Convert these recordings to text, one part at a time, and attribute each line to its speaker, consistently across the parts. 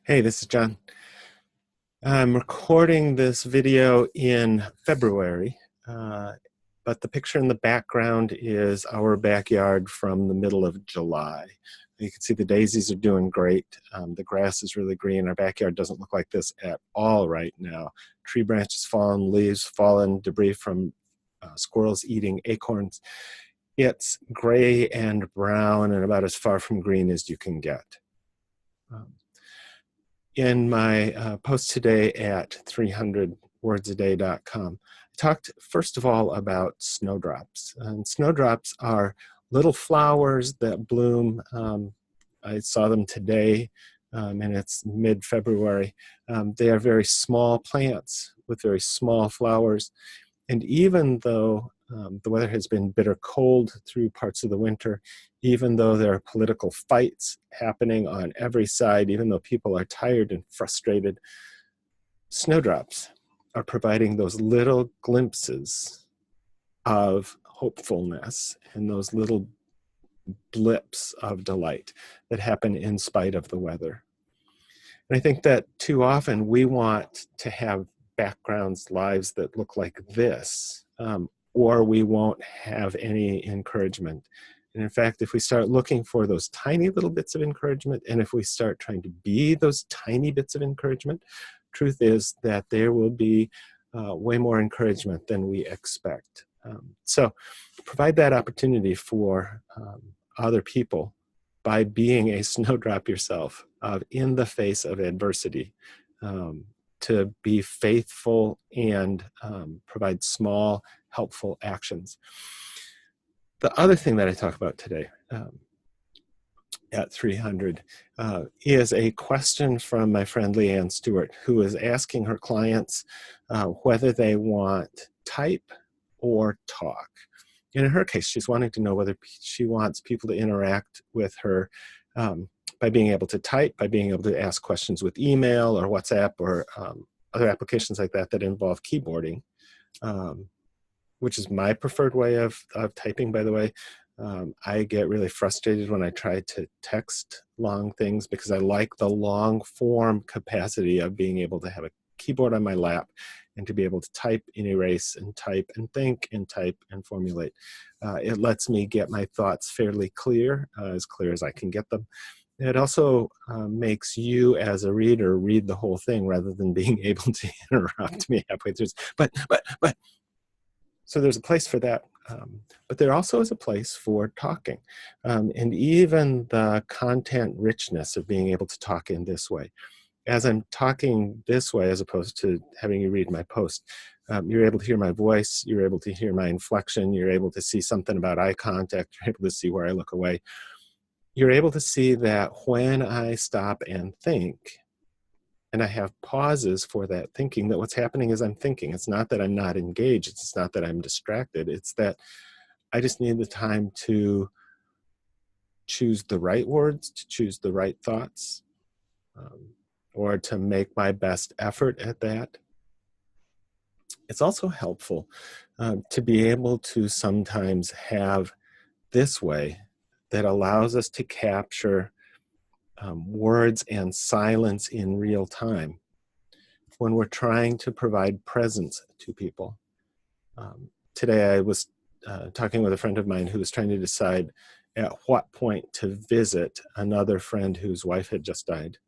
Speaker 1: Hey, this is John. I'm recording this video in February, but the picture in the background is our backyard from the middle of July. You can see the daisies are doing great. The grass is really green. Our backyard doesn't look like this at all right now. Tree branches fallen, leaves fallen, debris from squirrels eating acorns. It's gray and brown and about as far from green as you can get. In my post today at 300wordsaday.com, I talked first of all about snowdrops. And snowdrops are little flowers that bloom. I saw them today, and it's mid-February. They are very small plants with very small flowers. And even though the weather has been bitter cold through parts of the winter, even though there are political fights happening on every side, even though people are tired and frustrated, snowdrops are providing those little glimpses of hopefulness and those little blips of delight that happen in spite of the weather. And I think that too often we want to have backgrounds, lives that look like this, or we won't have any encouragement. And in fact, if we start looking for those tiny little bits of encouragement, and if we start trying to be those tiny bits of encouragement, truth is that there will be way more encouragement than we expect. So provide that opportunity for other people by being a snowdrop yourself in the face of adversity, to be faithful and provide small, helpful actions. The other thing that I talk about today at 300 is a question from my friend Leanne Stewart, who is asking her clients whether they want type or talk. And in her case, she's wanting to know whether she wants people to interact with her by being able to type, by being able to ask questions with email or WhatsApp or other applications like that that involve keyboarding, which is my preferred way of typing, by the way. I get really frustrated when I try to text long things because I like the long form capacity of being able to have a keyboard on my lap and to be able to type and erase and type and think and type and formulate. It lets me get my thoughts fairly clear as I can get them. It also makes you as a reader read the whole thing rather than being able to interrupt me halfway through. But. So there's a place for that. But there also is a place for talking. And even the content richness of being able to talk in this way. As I'm talking this way, as opposed to having you read my post, you're able to hear my voice, you're able to hear my inflection, you're able to see something about eye contact, you're able to see where I look away. You're able to see that when I stop and think, and I have pauses for that thinking, that what's happening is I'm thinking. It's not that I'm not engaged. It's not that I'm distracted. It's that I just need the time to choose the right words, to choose the right thoughts, or to make my best effort at that. It's also helpful to be able to sometimes have this way that allows us to capture words and silence in real time when we're trying to provide presence to people. Today I was talking with a friend of mine who was trying to decide at what point to visit another friend whose wife had just died.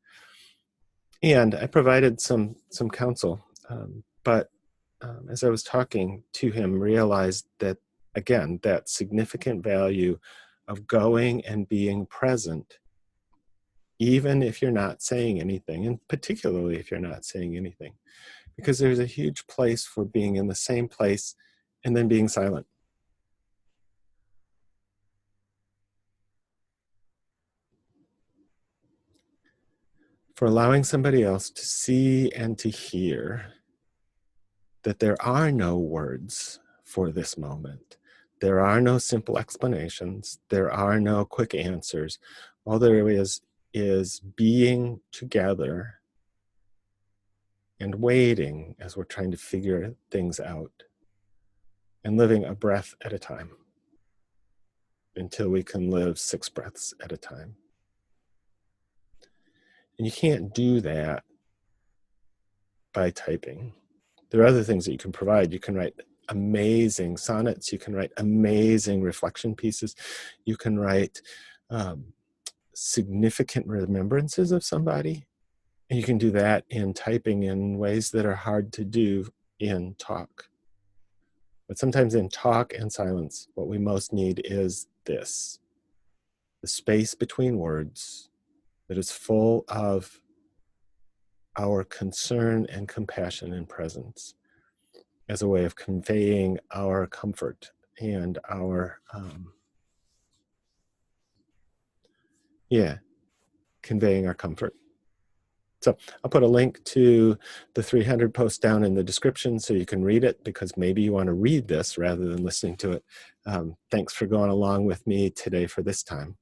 Speaker 1: And I provided some counsel, but as I was talking to him, realized that, again, that significant value of going and being present, even if you're not saying anything, and particularly if you're not saying anything, because there's a huge place for being in the same place and then being silent. For allowing somebody else to see and to hear that there are no words for this moment. There are no simple explanations. There are no quick answers. All there is being together and waiting as we're trying to figure things out and living a breath at a time until we can live 6 breaths at a time. And you can't do that by typing. There are other things that you can provide. You can write amazing sonnets. You can write amazing reflection pieces. You can write significant remembrances of somebody. And you can do that in typing in ways that are hard to do in talk. But sometimes in talk and silence, what we most need is this, the space between words that is full of our concern and compassion and presence as a way of conveying our comfort and our, conveying our comfort. So I'll put a link to the 300 post down in the description so you can read it, because maybe you want to read this rather than listening to it. Thanks for going along with me today for this time.